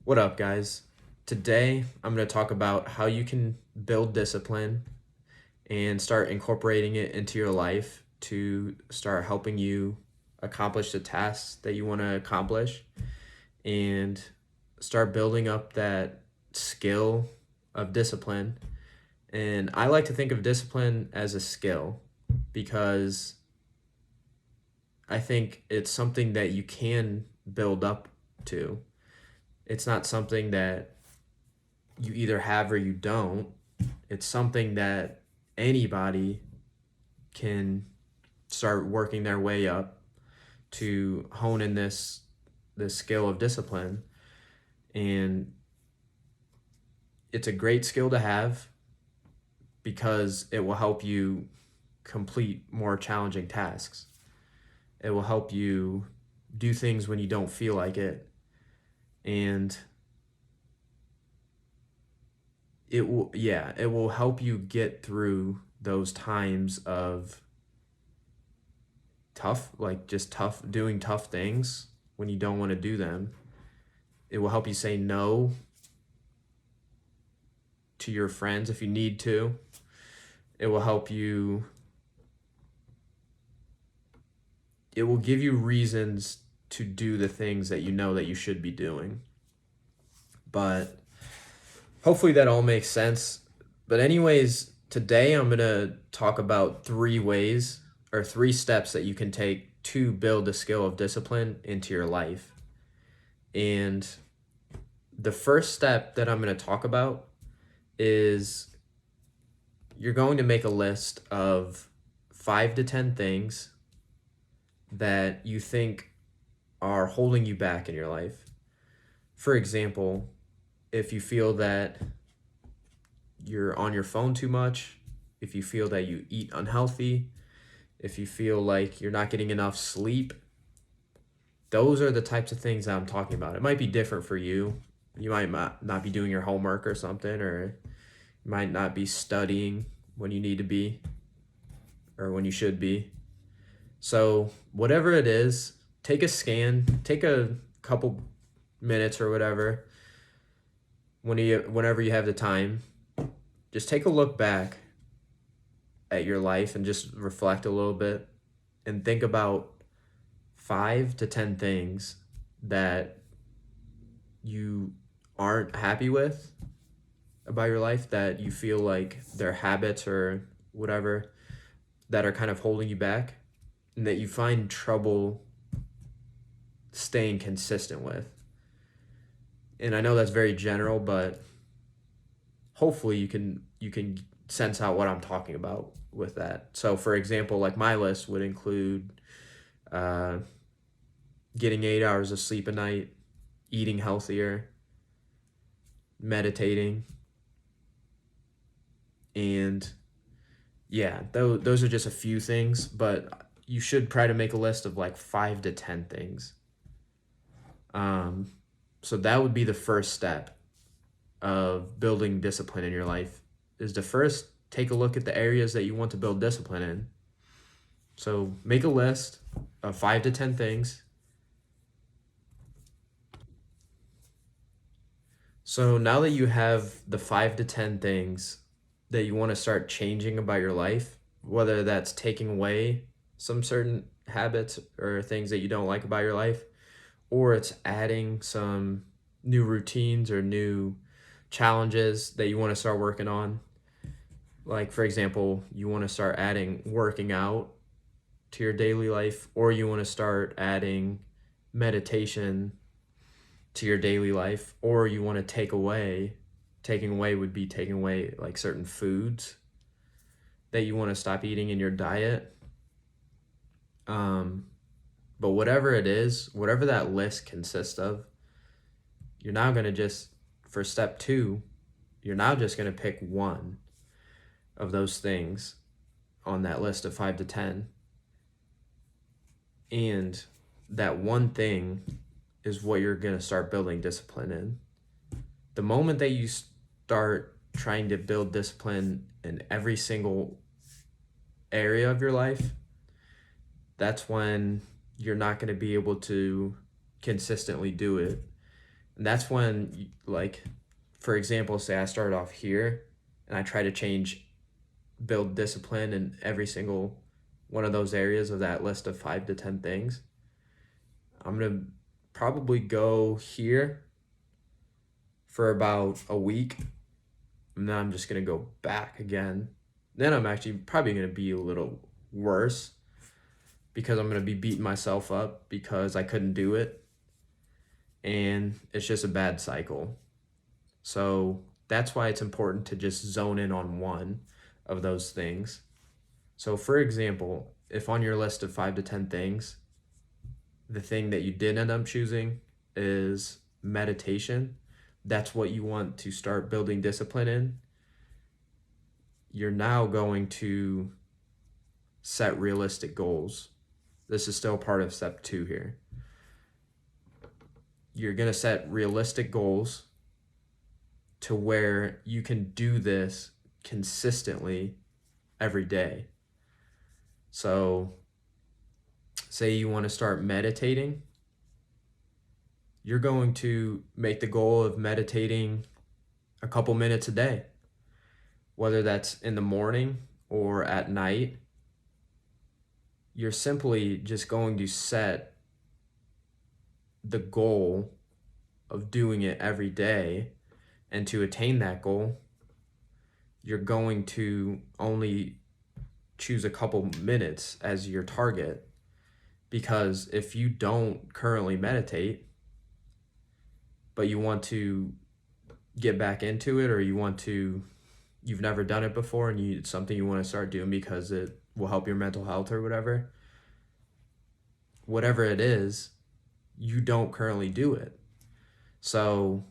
What up, guys? Today, I'm going to talk about how you can build discipline and start incorporating it into your life to start helping you accomplish the tasks that you want to accomplish and start building up that skill of discipline. And I like to think of discipline as a skill because I think it's something that you can build up to. It's not something that you either have or you don't. It's something that anybody can start working their way up to hone in this skill of discipline. And it's a great skill to have because it will help you complete more challenging tasks. It will help you do things when you don't feel like it. And it will help you get through those times of tough, like just tough, doing tough things when you don't want to do them. It will help you say no to your friends if you need to. It will help you, it will give you reasons to do the things that you know that you should be doing. But hopefully that all makes sense. But anyways, today I'm going to talk about three steps that you can take to build the skill of discipline into your life. And the first step that I'm going to talk about is you're going to make a list of 5 to 10 things that you think are holding you back in your life. For example, if you feel that you're on your phone too much, if you feel that you eat unhealthy, if you feel like you're not getting enough sleep, those are the types of things that I'm talking about. It might be different for you. You might not be doing your homework or something, or you might not be studying when you need to be or when you should be. So, whatever it is, take a scan, take a couple minutes or whatever whenever you have the time. Just take a look back at your life and just reflect a little bit and think about 5 to 10 things that you aren't happy with about your life, that you feel like they're habits or whatever that are kind of holding you back and that you find trouble staying consistent with. And I know that's very general, but hopefully you can sense out what I'm talking about with that. So for example, like my list would include getting 8 hours of sleep a night, eating healthier, meditating, and yeah, those are just a few things, but you should try to make a list of like 5 to 10 things. So that would be the first step of building discipline in your life, is to first take a look at the areas that you want to build discipline in. So make a list of 5 to 10 things. So now that you have the 5 to 10 things that you want to start changing about your life, whether that's taking away some certain habits or things that you don't like about your life, or it's adding some new routines or new challenges that you want to start working on. Like, for example, you want to start adding working out to your daily life, or you want to start adding meditation to your daily life, or you want to taking away would be taking away like certain foods that you want to stop eating in your diet. But whatever it is, whatever that list consists of, you're now going to just, for step 2, you're now just going to pick one of those things on that list of 5 to 10. And that one thing is what you're going to start building discipline in. The moment that you start trying to build discipline in every single area of your life, that's when you're not going to be able to consistently do it. And that's when, like, for example, say I start off here and I try to build discipline in every single one of those areas of that list of 5 to 10 things. I'm going to probably go here for about a week, and then I'm just going to go back again. Then I'm actually probably going to be a little worse because I'm going to be beating myself up because I couldn't do it. And it's just a bad cycle. So that's why it's important to just zone in on one of those things. So for example, if on your list of 5 to 10 things, the thing that you did end up choosing is meditation, that's what you want to start building discipline in, you're now going to set realistic goals. This is still part of step 2 here. You're going to set realistic goals to where you can do this consistently every day. So say you want to start meditating, you're going to make the goal of meditating a couple minutes a day, whether that's in the morning or at night. You're simply just going to set the goal of doing it every day, and to attain that goal, you're going to only choose a couple minutes as your target. Because if you don't currently meditate, but you want to get back into it, or you've never done it before and it's something you want to start doing because it will help your mental health or whatever it is, you don't currently do it. So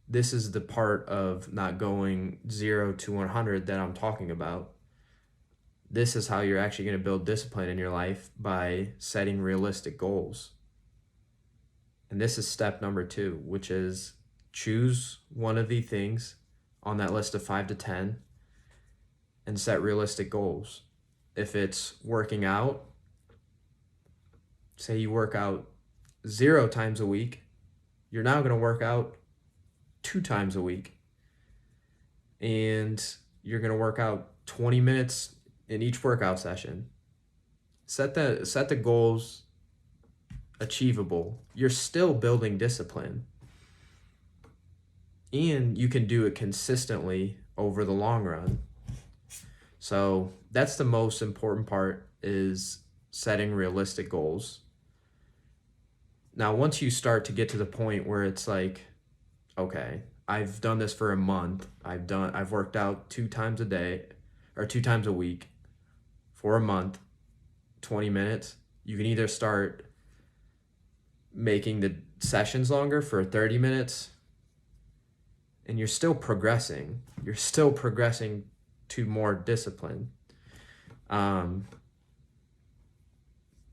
this is the part of not going 0 to 100 that I'm talking about. This is how you're actually going to build discipline in your life, by setting realistic goals. And this is step number 2, which is choose one of the things on that list of 5 to 10 and set realistic goals. If it's working out, say you work out 0 times a week, you're now going to work out 2 times a week. And you're going to work out 20 minutes in each workout session. Set the goals achievable. You're still building discipline, and you can do it consistently over the long run. So that's the most important part, is setting realistic goals. Now, once you start to get to the point where it's like, okay, I've done this for a month. I've worked out 2 times a day or 2 times a week for a month, 20 minutes. You can either start making the sessions longer for 30 minutes, and you're still progressing. You're still progressing to more discipline.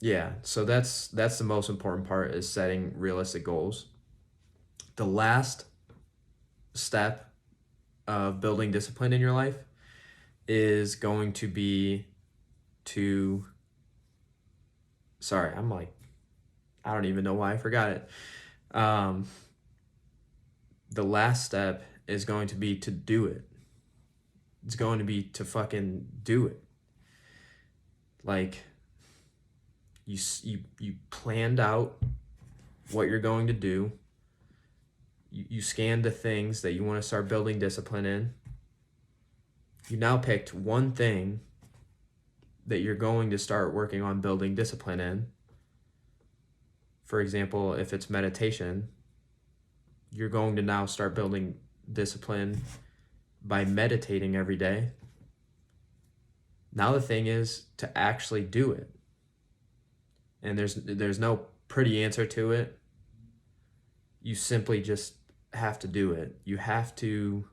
Yeah, so that's the most important part, is setting realistic goals. The last step of building discipline in your life is going to be I don't even know why I forgot it. The last step is going to be to do it. It's going to be to fucking do it. Like, you planned out what you're going to do. You scanned the things that you want to start building discipline in. You now picked one thing that you're going to start working on building discipline in. For example, if it's meditation, you're going to now start building discipline by meditating every day. Now the thing is to actually do it. And there's no pretty answer to it. You simply just have to do it. You have to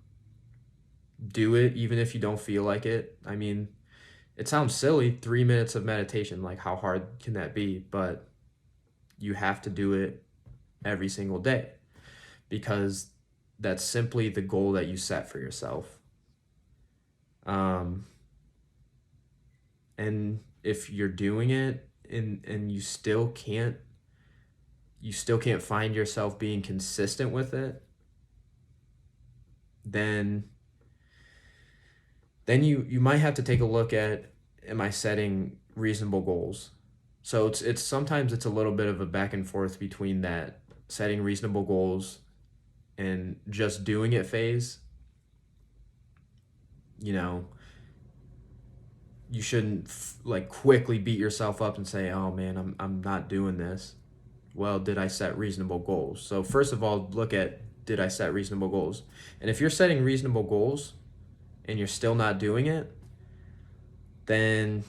do it even if you don't feel like it. I mean, it sounds silly, 3 minutes of meditation, like how hard can that be? But you have to do it every single day, because that's simply the goal that you set for yourself. And if you're doing it and you still can't you still can't find yourself being consistent with it, then you might have to take a look at, am I setting reasonable goals? So it's sometimes it's a little bit of a back and forth between that setting reasonable goals and just doing it phase. You know, you shouldn't like quickly beat yourself up and say, "Oh man, I'm not doing this." Well, did I set reasonable goals? So first of all, look at, did I set reasonable goals? And if you're setting reasonable goals and you're still not doing it, then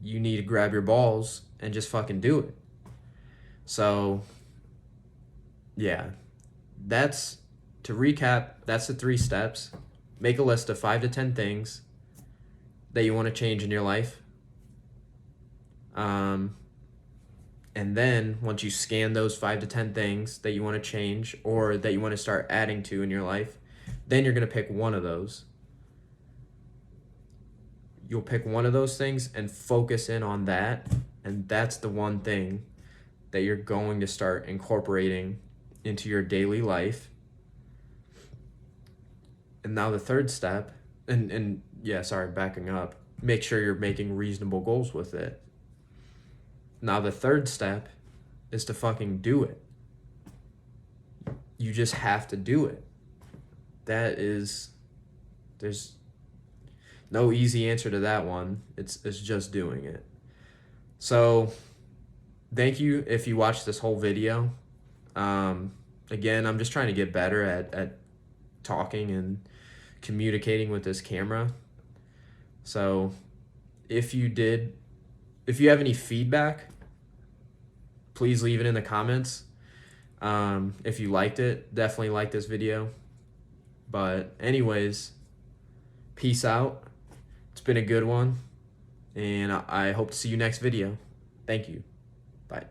you need to grab your balls and just fucking do it. So yeah, that's, to recap, that's the 3 steps. Make a list of 5 to 10 things that you want to change in your life. And then once you scan those 5 to 10 things that you want to change or that you want to start adding to in your life, then you're going to pick one of those. You'll pick one of those things and focus in on that. And that's the one thing that you're going to start incorporating into your daily life. And now the third step, backing up, make sure you're making reasonable goals with it. Now the third step is to fucking do it. You just have to do it. There's no easy answer to that one. It's just doing it. So thank you if you watched this whole video. Again, I'm just trying to get better at talking and communicating with this camera. So if you have any feedback, please leave it in the comments. If you liked it, definitely like this video. But anyways, peace out. It's been a good one, and I hope to see you next video. Thank you. Bye.